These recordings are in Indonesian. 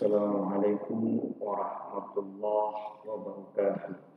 Assalamualaikum warahmatullahi wabarakatuh.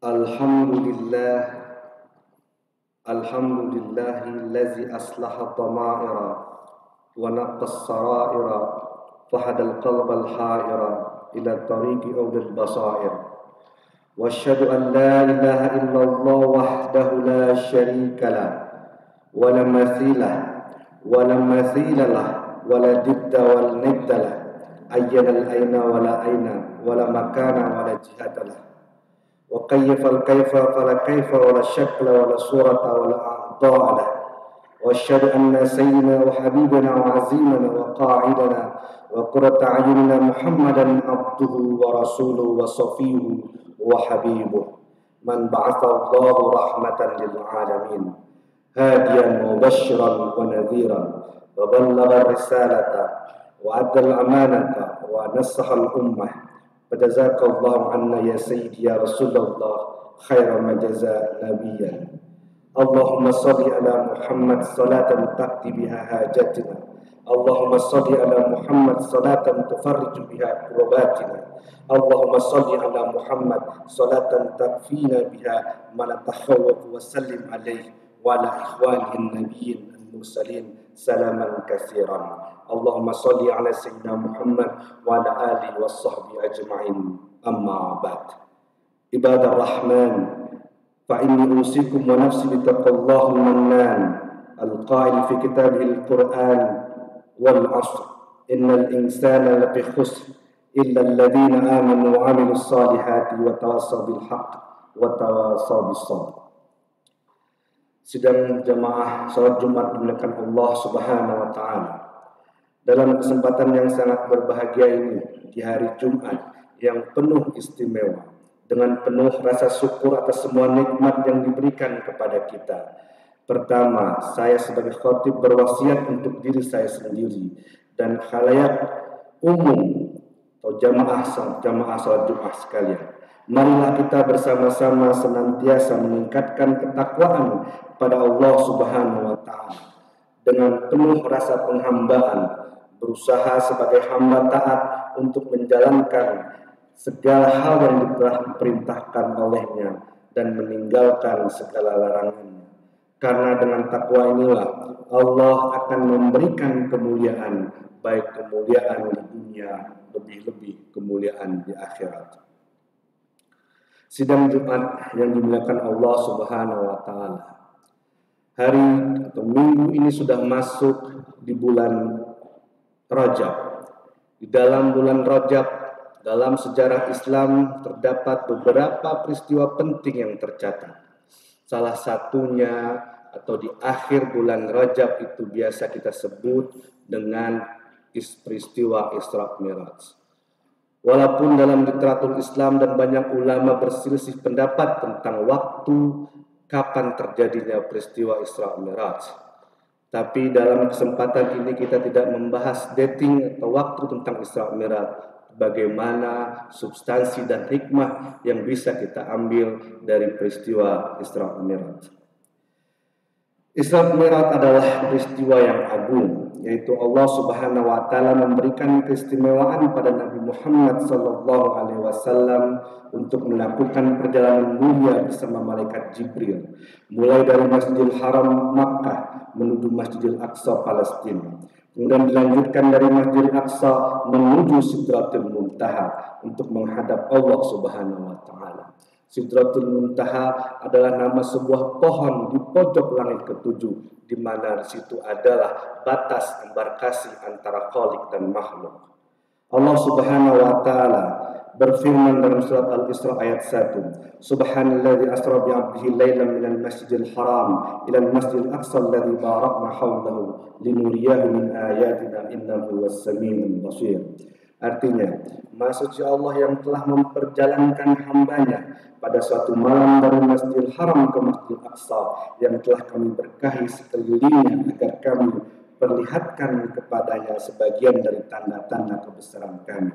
Alhamdulillah, alhamdulillahillazi aslaha dhamaira wa naqqas saraira fahadal qalbal ha'ira ila tariqi awdil basair وأشهد أن لا إله إلا الله وحده لا شريك له ولا مثيل له ولا ضد ولا ند له أين الأين ولا أين ولا مكان ولا جهة له وكيف الكيف فلا كيف ولا شكل ولا صورة ولا أعضاء له وأشهد أن سيدنا وحبيبنا وعزيمنا وقاعدنا وقرة أعيننا محمدا عبده ورسوله وصفيه وحبيبه من بعث الله رحمة للعالمين هاديا مبشرا ونذيرا وبلغ الرسالة وأدى الأمانة ونصح الأمة فجزاك الله عنا يا سيدي يا رسول الله خير ما جزاء نبيا اللهم صل على محمد صلاة تقضي بها حاجاتنا اللهم صل على محمد صلاة تفرج بها كرباتنا اللهم صل على محمد صلاة تكفينا بها ما نتخوف وسلم عليه وعلى إخوانه النبيين المرسلين سلاما كثيرا اللهم صل على سيدنا محمد وعلى آله وصحبه أجمعين أما بعد عباد الرحمن فإني أوصيكم ونفسي بتقوى الله المنان القائل في كتابه القرآن والعصر إن الإنسان لفي خسر إلا الذين آمنوا وعملوا الصالحات وتواصوا بالحق وتواصوا بالصبر. Sidang jamaah salat Jumat dimuliakan Allah Subhanahu wa taala. Dalam kesempatan yang sangat berbahagia ini di hari Jumat yang penuh istimewa, dengan penuh rasa syukur atas semua nikmat yang diberikan kepada kita. Pertama, saya sebagai khatib berwasiat untuk diri saya sendiri dan khalayak umum atau jamaah salat Jumat sekalian. Marilah kita bersama-sama senantiasa meningkatkan ketakwaan pada Allah Subhanahu wa taala dengan penuh rasa penghambaan, berusaha sebagai hamba taat untuk menjalankan segala hal yang telah diperintahkan olehnya dan meninggalkan segala larangannya. Karena dengan takwa inilah Allah akan memberikan kemuliaan, baik kemuliaan di dunia, lebih-lebih kemuliaan di akhirat. Sidang Jumat yang dimuliakan Allah Subhanahu wa taala. Hari atau minggu ini sudah masuk di bulan Rajab. Di dalam bulan Rajab, dalam sejarah Islam terdapat beberapa peristiwa penting yang tercatat. Salah satunya atau di akhir bulan Rajab itu biasa kita sebut dengan peristiwa Isra Mi'raj. Walaupun dalam literatur Islam dan banyak ulama berselisih pendapat tentang waktu kapan terjadinya peristiwa Isra Mi'raj, tapi dalam kesempatan ini kita tidak membahas dating atau waktu tentang Isra Mi'raj, bagaimana substansi dan hikmah yang bisa kita ambil dari peristiwa Isra Mi'raj. Isra Mi'raj adalah peristiwa yang agung, yaitu Allah Subhanahu wa taala memberikan keistimewaan pada Nabi Muhammad sallallahu alaihi wasallam untuk melakukan perjalanan mulia bersama malaikat Jibril, mulai dari Masjidil Haram Makkah menuju Masjidil Aqsa Palestina. Kemudian dilanjutkan dari Masjidil Aqsa menuju Sidratul Muntaha untuk menghadap Allah Subhanahu wa taala. Sidratul Muntaha adalah nama sebuah pohon di pojok langit ketujuh, di mana di situ adalah batas embarkasi antara Khaliq dan makhluk. Allah Subhanahu wa taala berfirman dalam surat Al-Isra ayat 1, Subhanalladzi asra bi 'abdihi lailan minal masjidil haram ilal masjidil aqsa alladzi barakna hawlahu linuriyahu min ayatina innahu was-sami'ul basir. Artinya, Maha Suci Allah yang telah memperjalankan hambanya pada suatu malam dari Masjidil Haram ke Masjidil Aqsa yang telah kami berkahi sekelilingnya agar kami perlihatkan kepadanya sebagian dari tanda-tanda kebesaran kami.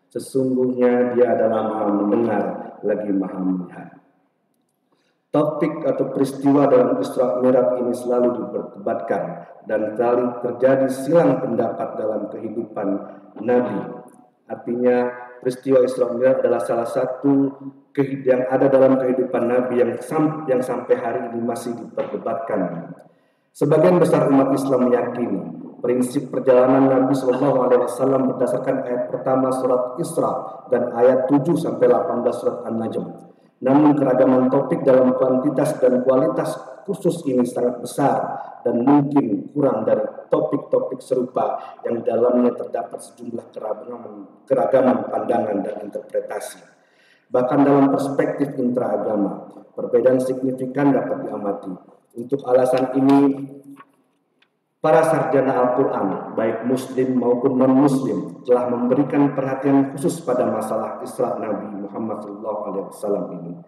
Sesungguhnya Dia adalah Maha mendengar lagi Maha melihat. Topik atau peristiwa dalam Isra Mi'raj ini selalu diperdebatkan dan selalu terjadi silang pendapat dalam kehidupan Nabi. Artinya peristiwa Isra Mi'raj adalah salah satu yang ada dalam kehidupan Nabi yang sampai hari ini masih diperdebatkan. Sebagian besar umat Islam meyakini prinsip perjalanan Nabi Shallallahu Alaihi Wasallam berdasarkan ayat pertama surat Isra dan ayat 7 sampai 18 surat An-Najm. Namun keragaman topik dalam kuantitas dan kualitas kursus ini sangat besar dan mungkin kurang dari topik-topik serupa yang dalamnya terdapat sejumlah keragaman pandangan dan interpretasi. Bahkan dalam perspektif intraagama, perbedaan signifikan dapat diamati. Untuk alasan ini, para sarjana Al-Quran, baik Muslim maupun non-Muslim, telah memberikan perhatian khusus pada masalah Isra Nabi Muhammad SAW ini.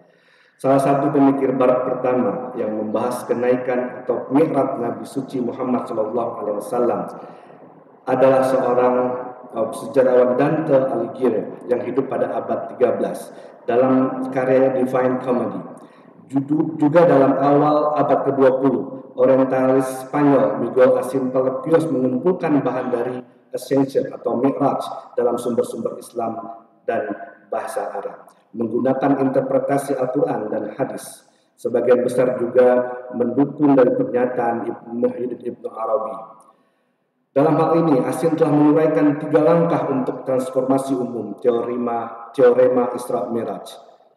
Salah satu pemikir Barat pertama yang membahas kenaikan atau mi'raj Nabi suci Muhammad SAW adalah seorang sejarawan Dante Alighieri yang hidup pada abad 13 dalam karya Divine Comedy. Juga dalam awal abad ke-20, orientalis Spanyol Miguel Asintalapios mengumpulkan bahan dari Ascension atau Mi'raj dalam sumber-sumber Islam dan bahasa Arab, menggunakan interpretasi Al-Quran dan hadis. Sebagian besar juga mendukung dari pernyataan Muhyiddin Ibn Arabi. Dalam hal ini, Asin telah menguraikan 3 langkah untuk transformasi umum teorema Isra Mi'raj.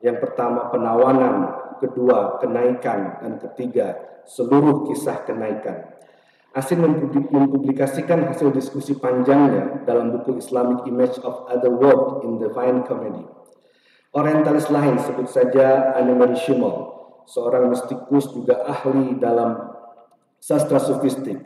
Yang pertama, penawanan, kedua, kenaikan, dan ketiga, seluruh kisah kenaikan. Asin mempublikasikan hasil diskusi panjangnya dalam buku Islamic Image of Other World in Divine Comedy. Orientalis lain, sebut saja Annemarie Schimmel, seorang mistikus juga ahli dalam sastra sofistik,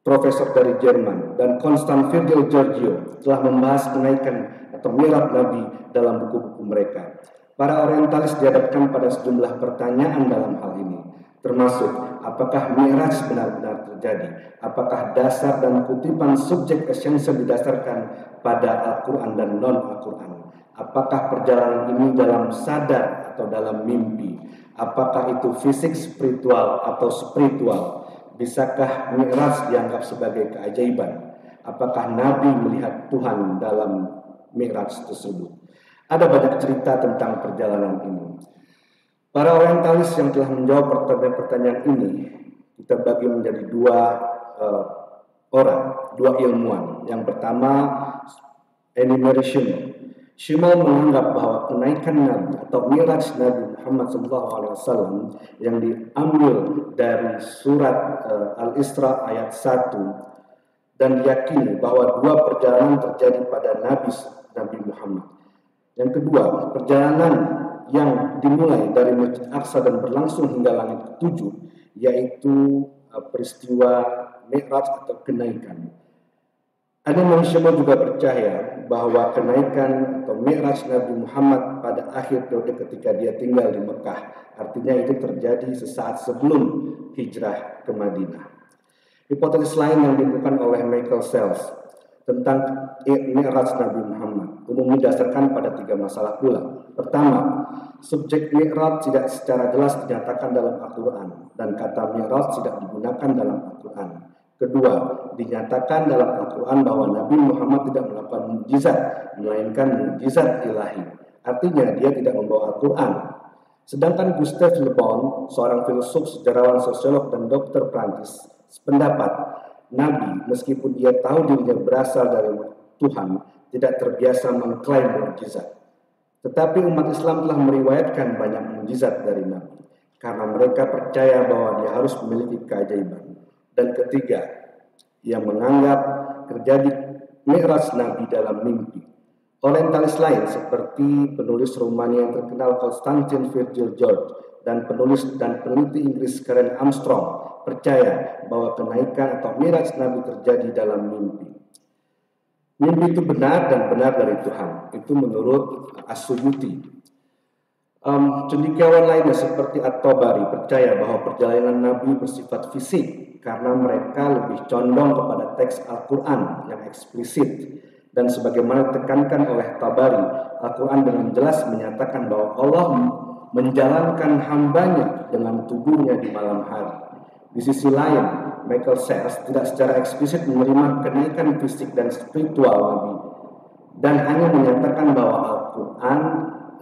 profesor dari Jerman, dan Constant Virgil Giorgio telah membahas kenaikan atau mi'raj Nabi dalam buku-buku mereka. Para orientalis dihadapkan pada sejumlah pertanyaan dalam hal ini, termasuk apakah mi'raj benar-benar terjadi, apakah dasar dan kutipan subjek esensial didasarkan pada Al-Quran dan non-Al-Quran, apakah perjalanan ini dalam sadar atau dalam mimpi, apakah itu fisik spiritual atau spiritual, bisakah mi'raj dianggap sebagai keajaiban, apakah Nabi melihat Tuhan dalam mi'raj tersebut. Ada banyak cerita tentang perjalanan ini. Para orientalis yang telah menjawab pertanyaan ini kita bagi menjadi dua ilmuwan. Yang pertama, Annemarie Schimmel. Schimmel menganggap bahwa kenaikan Nabi atau mi'raj Nabi Muhammad SAW yang diambil dari surat Al-Isra ayat 1 dan diyakini bahwa 2 perjalanan terjadi pada Nabi Muhammad. Yang kedua, perjalanan yang dimulai dari Masjid Aqsa dan berlangsung hingga langit ke-7, yaitu peristiwa Mi'raj atau kenaikan. Annemarie Schimmel juga percaya bahwa kenaikan atau Mi'raj Nabi Muhammad pada akhir periode ketika dia tinggal di Mekah, artinya itu terjadi sesaat sebelum hijrah ke Madinah. Hipotesis lain yang ditemukan oleh Michael Sells tentang Mi'raj Nabi Muhammad umumnya didasarkan pada 3 masalah pula. Pertama, subjek Mi'raj tidak secara jelas dinyatakan dalam Al-Quran dan kata Mi'raj tidak digunakan dalam Al-Quran. Kedua, dinyatakan dalam Al-Quran bahwa Nabi Muhammad tidak melakukan mukjizat, melainkan mukjizat ilahi. Artinya dia tidak membawa Al-Quran. Sedangkan Gustave Le Bon, seorang filsuf, sejarawan, sosiolog, dan dokter Prancis, sependapat Nabi, meskipun ia tahu dirinya berasal dari Tuhan, tidak terbiasa mengklaim mukjizat. Tetapi umat Islam telah meriwayatkan banyak mukjizat dari Nabi, karena mereka percaya bahwa dia harus memiliki keajaiban. Dan ketiga, ia menganggap terjadi mi'raj Nabi dalam mimpi. Orientalis lain seperti penulis Rumania yang terkenal Constantin Virgil George dan penulis dan peneliti Inggris Karen Armstrong percaya bahwa kenaikan atau mi'raj Nabi terjadi dalam mimpi. Mimpi itu benar dan benar dari Tuhan. Itu menurut As-Suyuti. Cendekiawan lainnya seperti At-Tabari percaya bahwa perjalanan Nabi bersifat fisik karena mereka lebih condong kepada teks Al-Quran yang eksplisit. Dan sebagaimana ditekankan oleh Tabari, Al-Quran dengan jelas menyatakan bahwa Allah menjalankan hambanya dengan tubuhnya di malam hari. Di sisi lain, Michael Sells tidak secara eksplisit menerima kenaikan fisik dan spiritual Nabi dan hanya menyatakan bahwa Al-Quran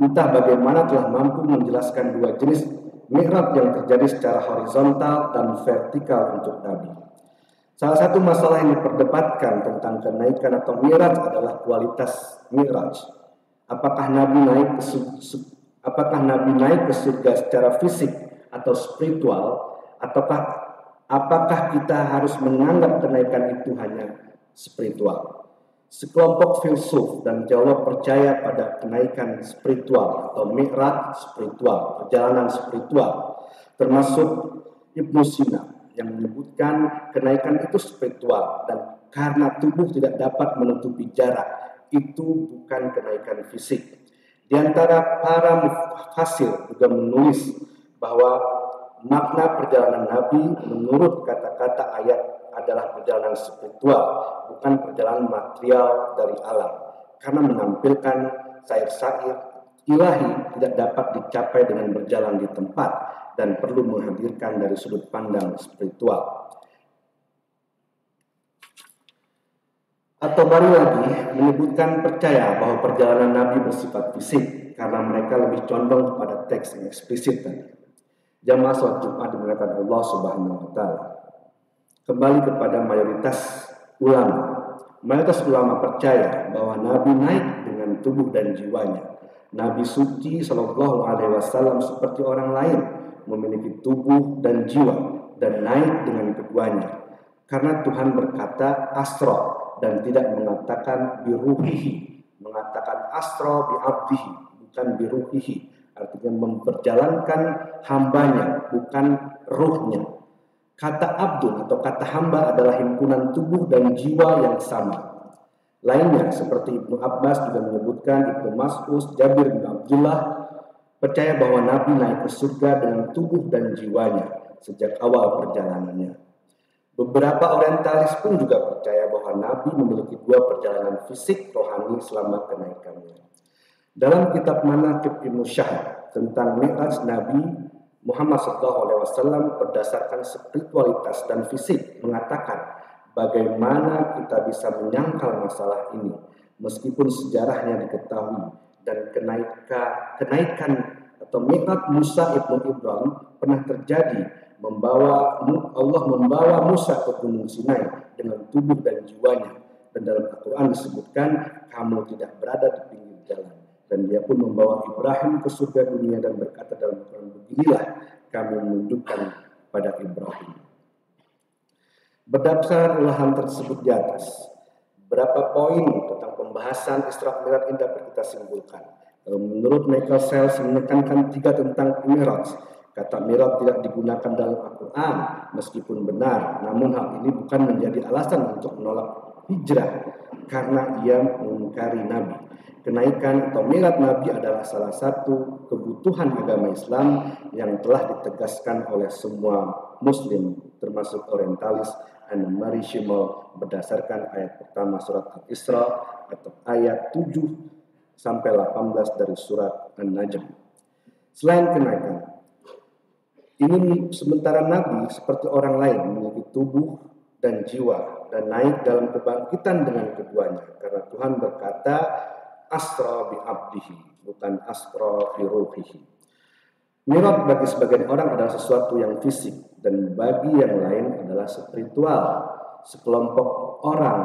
entah bagaimana telah mampu menjelaskan 2 jenis mi'raj yang terjadi secara horizontal dan vertikal untuk Nabi. Salah satu masalah yang diperdebatkan tentang kenaikan atau mi'raj adalah kualitas mi'raj. Apakah Nabi naik Apakah Nabi naik ke surga secara fisik atau spiritual, ataukah apakah kita harus menganggap kenaikan itu hanya spiritual? Sekelompok filsuf dan teolog percaya pada kenaikan spiritual atau mi'raj spiritual, perjalanan spiritual, termasuk Ibnu Sina yang menyebutkan kenaikan itu spiritual dan karena tubuh tidak dapat menutupi jarak, itu bukan kenaikan fisik. Di antara para mufasir juga menulis bahwa makna perjalanan Nabi menurut kata-kata ayat adalah perjalanan spiritual, bukan perjalanan material dari alam, karena menampilkan syair-syair ilahi tidak dapat dicapai dengan berjalan di tempat dan perlu menghadirkan dari sudut pandang spiritual. Atau baru lagi menyebutkan percaya bahwa perjalanan Nabi bersifat fisik karena mereka lebih condong kepada teks yang eksplisit tadi. Jamaah sholat Jumat dimuliakan Allah Subhanahu wa Ta'ala. Kembali kepada mayoritas ulama. Mayoritas ulama percaya bahwa Nabi naik dengan tubuh dan jiwanya. Nabi suci Shallallahu Alaihi Wasallam seperti orang lain memiliki tubuh dan jiwa dan naik dengan keduanya. Karena Tuhan berkata asra dan tidak mengatakan biruhihi, mengatakan asra bi'abdihi, bukan biruhihi, artinya memperjalankan hambanya, bukan ruhnya. Kata abdul atau kata hamba adalah himpunan tubuh dan jiwa yang sama. Lainnya seperti Ibnu Abbas juga menyebutkan, Ibnu Mas'ud, Jabir bin Abdullah percaya bahwa Nabi naik ke surga dengan tubuh dan jiwanya sejak awal perjalanannya. Beberapa orientalis pun juga percaya bahwa Nabi memiliki dua perjalanan fisik rohani selama kenaikannya. Dalam kitab Manaqib Ibnu Syahab tentang Mi'raj Nabi Muhammad SAW berdasarkan spiritualitas dan fisik mengatakan bagaimana kita bisa menyangkal masalah ini meskipun sejarahnya diketahui dan kenaikan atau Mi'raj Musa ibnu Ibrahim pernah terjadi. Allah membawa Musa ke Gunung Sinai dengan tubuh dan jiwanya, dan dalam Al-Quran disebutkan kamu tidak berada di pinggir jalan. Dan dia pun membawa Ibrahim ke surga dunia dan berkata dalam Al-Quran, beginilah kami menunjukkan pada Ibrahim. Berdasarkan ulahan tersebut di atas, berapa poin tentang pembahasan Isra Mi'raj ini dapat kita simpulkan. Menurut Michael Sells menekankan 3 tentang Mi'raj. Kata Mi'raj tidak digunakan dalam Al-Quran meskipun benar, namun hal ini bukan menjadi alasan untuk menolak hijrah karena ia mengingkari Nabi. Kenaikan atau Mi'raj Nabi adalah salah satu kebutuhan agama Islam yang telah ditegaskan oleh semua Muslim, termasuk orientalis Anne-Marie Schimmel berdasarkan ayat pertama surat Al-Isra atau ayat 7 sampai 18 dari surat An-Najm. Selain kenaikan, ini sementara Nabi seperti orang lain memiliki tubuh dan jiwa dan naik dalam kebangkitan dengan keduanya, karena Tuhan berkata asra bi abdihi, bukan asra bi ruhihi. Mi'raj bagi sebagian orang adalah sesuatu yang fisik dan bagi yang lain adalah spiritual. Sekelompok orang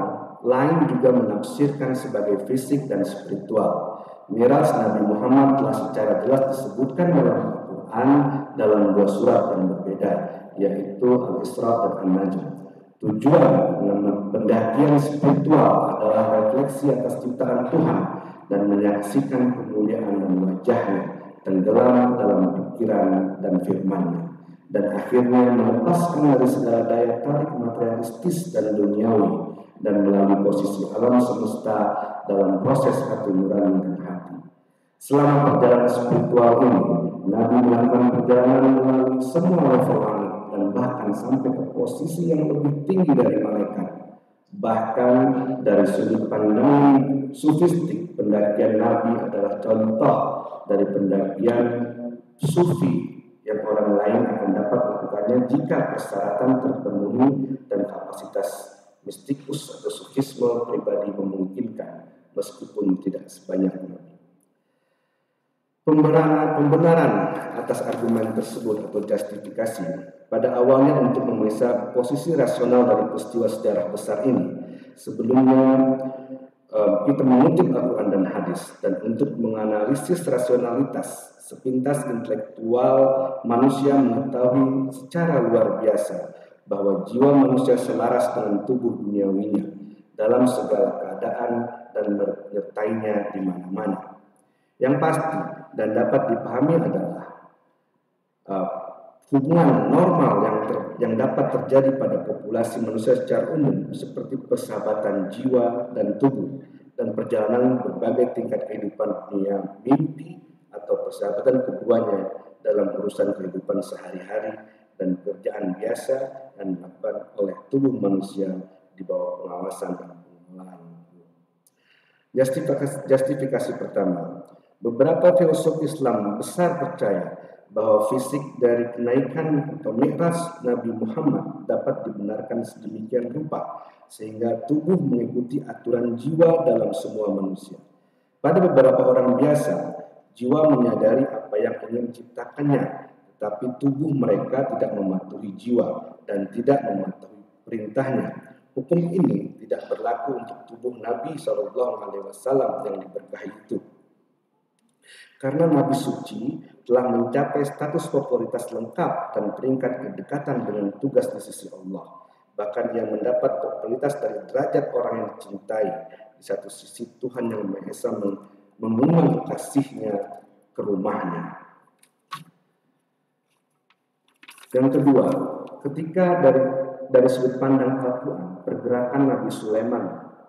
lain juga menafsirkan sebagai fisik dan spiritual. Mi'raj Nabi Muhammad telah secara jelas disebutkan dalam Al-Quran dalam 2 surat yang berbeda, yaitu Al-Isra dan An-Najm. Tujuan pendakian spiritual adalah refleksi atas ciptaan Tuhan dan menyaksikan kemuliaan dan wajahnya tenggelam dalam pikiran dan firman-Nya, dan akhirnya melepaskan dari segala daya tarik materialistis dan duniawi dan melalui posisi alam semesta dalam proses hati nurani dan hati. Selama perjalanan spiritual ini, Nabi melakukan perjalanan melalui semua level langit dan bahkan sampai ke posisi yang lebih tinggi dari malaikat. Bahkan dari sudut pandang sufistik, pendakian Nabi adalah contoh dari pendakian sufi yang orang lain akan dapat melakukannya jika persyaratan terpenuhi dan kapasitas mistikus atau sufisme pribadi memungkinkan, meskipun tidak sebanyak Nabi. Pembenaran atas argumen tersebut atau justifikasi pada awalnya untuk memeriksa posisi rasional dari peristiwa sejarah besar ini. Sebelumnya kita mengutip Al-Quran dan hadis, dan untuk menganalisis rasionalitas Sepintas intelektual manusia mengetahui secara luar biasa bahwa jiwa manusia selaras dengan tubuh duniawinya dalam segala keadaan dan menyertainya di mana-mana. Yang pasti dan dapat dipahami adalah hubungan normal yang dapat terjadi pada populasi manusia secara umum seperti persahabatan jiwa dan tubuh dan perjalanan berbagai tingkat kehidupan dunia mimpi atau persahabatan keduanya dalam urusan kehidupan sehari-hari dan pekerjaan biasa dan dilakukan oleh tubuh manusia di bawah pengawasan dan pengelolaan. Justifikasi pertama, beberapa filsuf Islam besar percaya bahwa fisik dari kenaikan atau mi'raj Nabi Muhammad dapat dibenarkan sedemikian rupa sehingga tubuh mengikuti aturan jiwa dalam semua manusia. Pada beberapa orang biasa, jiwa menyadari apa yang ingin diciptakannya, tetapi tubuh mereka tidak mematuhi jiwa dan tidak mematuhi perintahnya. Hukum ini tidak berlaku untuk tubuh Nabi SAW yang diberkahi itu. Karena Nabi suci telah mencapai status popularitas lengkap dan peringkat kedekatan dengan tugas di sisi Allah. Bahkan ia mendapat popularitas dari derajat orang yang dicintai. Di satu sisi Tuhan yang Maha Esa mengundang kasihnya ke rumahnya. Yang kedua, ketika dari sudut pandang Al-Quran, pergerakan Nabi Sulaiman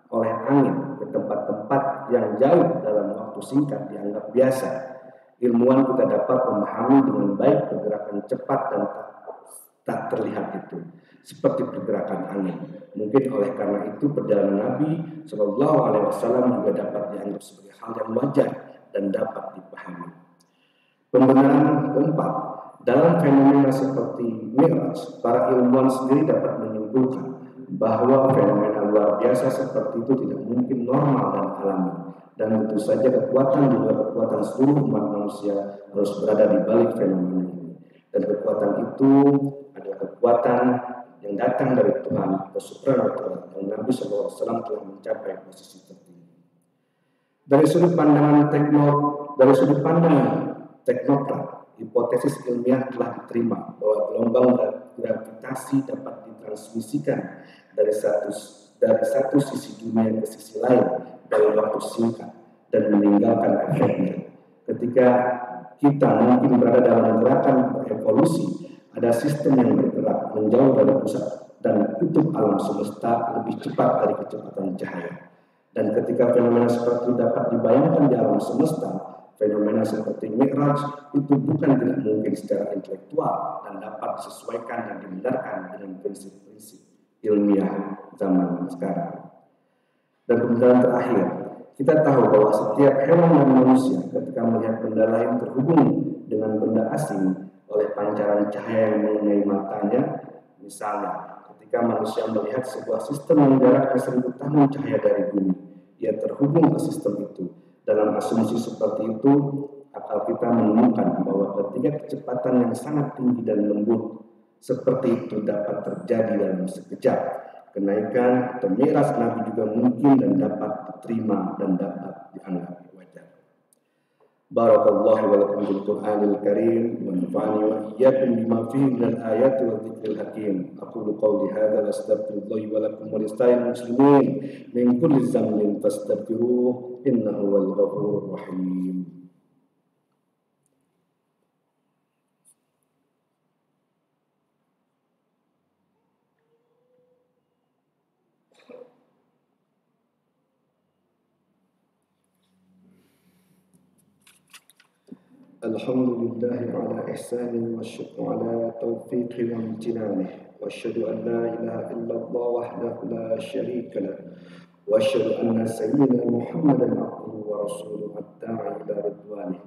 oleh angin ke tempat-tempat yang jauh dalam waktu singkat dianggap biasa. Ilmuwan kita dapat memahami dengan baik pergerakan cepat dan tak terlihat itu, seperti pergerakan angin. Mungkin oleh karena itu perjalanan Nabi Shallallahu Alaihi Wasallam juga dapat dianggap sebagai hal yang wajar dan dapat dipahami. Pembenaran keempat, dalam fenomena seperti Mi'raj, para ilmuwan sendiri dapat menyimpulkan bahwa fenomena luar biasa seperti itu tidak mungkin normal dan alami, dan tentu saja kekuatan di luar kekuatan seluruh umat manusia harus berada di balik fenomena ini. Dan kekuatan itu adalah kekuatan yang datang dari Tuhan Subhanahu wa Ta'ala, dan Nabi SAW telah mencapai posisi tertinggi. Dari sudut pandang teknokrat, hipotesis ilmiah telah diterima bahwa gelombang gravitasi dapat ditransmisikan dari satu sisi dunia ke sisi lain dalam waktu singkat dan meninggalkan efeknya. Ketika kita mungkin berada dalam gerakan evolusi, ada sistem yang bergerak menjauh dari pusat dan kutub alam semesta lebih cepat dari kecepatan cahaya. Dan ketika fenomena seperti itu dapat dibayangkan di alam semesta, fenomena seperti Mi'raj itu bukan tidak mungkin secara intelektual dan dapat disesuaikan dan dibenarkan dengan prinsip-prinsip ilmiah zaman sekarang. Dan kemudian terakhir, kita tahu bahwa setiap hewan dan manusia ketika melihat benda lain terhubung dengan benda asing oleh pancaran cahaya yang mengenai matanya. Misalnya, ketika manusia melihat sebuah sistem yang jaraknya 1000 tahun cahaya dari bumi, ia terhubung ke sistem itu. Dalam asumsi seperti itu, akal kita menemukan bahwa ketika kecepatan yang sangat tinggi dan lembut seperti itu dapat terjadi dalam sekejap, kenaikan atau mi'raj Nabi juga mungkin dan dapat diterima dan dapat dianggap wajar. Barakallahu wa lakum bil Qur'anil Karim wa nafa'ani wa iyyakum bima fihi minal ayati wa dzikril hakim. Aqulu qawli hadza wa astaghfirullahi wa lakum wa lisa'il muslimin min kulli dhanbin fastaghfiruhu innahu wal ghafurur rahim. Alhamdulillahi ala ihsanihi wa syukru ala taufiqi wa imtinanihi wa asyhadu an la ilaha illallah wahdahu la syarika lah wa asyhadu anna sayyidina Muhammadan abduhu wa rasuluhu ad-da'i ila ridwanih.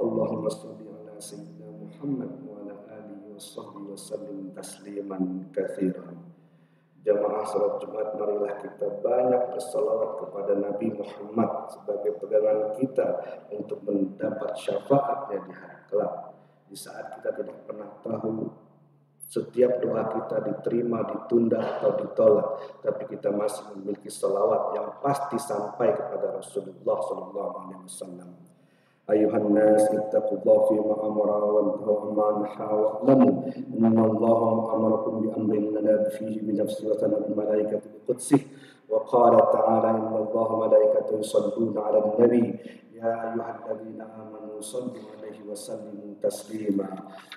Allahumma shalli ala sayyidina Muhammad wa ala alihi wa sahbihi wa sallim tasliman katsiran. Jamaah salat Jumat, marilah kita banyak bersalawat kepada Nabi Muhammad sebagai pegangan kita untuk mendapat syafaatnya di hari kelak. Di saat kita tidak pernah tahu setiap doa kita diterima, ditunda atau ditolak, tapi kita masih memiliki salawat yang pasti sampai kepada Rasulullah SAW. أيها الناس اتقوا الله فيما أمر وانتهوا عما نهى واعلموا إن الله أمركم بأمر نزل فيه بنفسه وتنزل الملائكة بقدسه وقال تعالى إن الله وملائكته يصلون على النبي يا أيها الذين آمنوا صلوا عليه وسلموا تسليما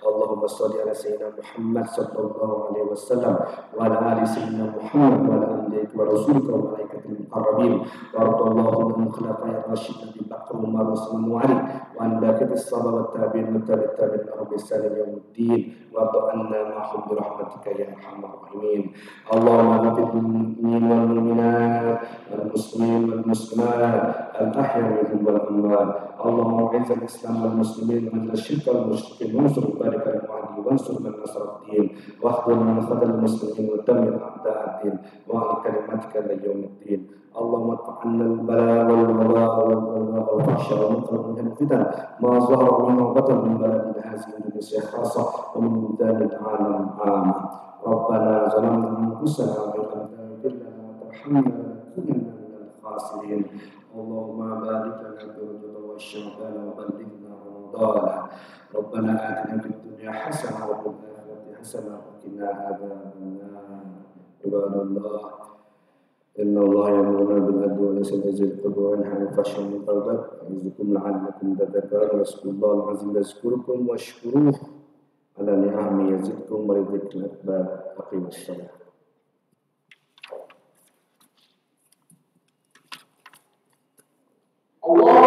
اللهم صل على سيدنا محمد صلى الله عليه وسلم وعلى آل سيدنا محمد وعلى آله ورسولك وملائكته المقربين وارض اللهم عن الخلفاء الراشدين أبي بكر وعمر وعثمان وعلي وعن باقي الصحابة والتابعين والتابعين لهم بإحسان إلى يوم الدين وارض عنا معهم برحمتك يا أرحم الراحمين اللهم اغفر للمؤمنين والمؤمنات والمسلمين والمسلمات الأحياء منهم والأموات اللهم أعز الإسلام والمسلمين وأذل الشرك والمشركين وانصر عبادك المعادين وانصر من نصر الدين واخذل من خذل المسلمين ودمر أعداء الدين وعلى كلمتك إلى يوم الدين اللهم ادفع عنا البلاء والوباء والفحش والمنكر من الفتن ما ظهر منه وبطن من بلدنا هذه اندونيسيا خاصة ومن بلدان العالم عامة ربنا ظلمنا أنفسنا وإن لم تغفر لنا وترحمنا لنكونن من الخاسرين اللهم بارك لنا في رجب والشعبان وبلغنا رمضان ربنا آتنا في الدنيا حسنة وفي الآخرة حسنة وقنا عذاب النار عباد الله إن الله يأمرنا بالعدل والإحسان وإيتاء ذي القربى وينهى عن الفحشاء والمنكر يعظكم لعلكم تذكرون واذكروا الله العظيم يذكركم واشكروه على نعمه يزدكم ولذكر الأكبر أقيموا الصلاة. Allah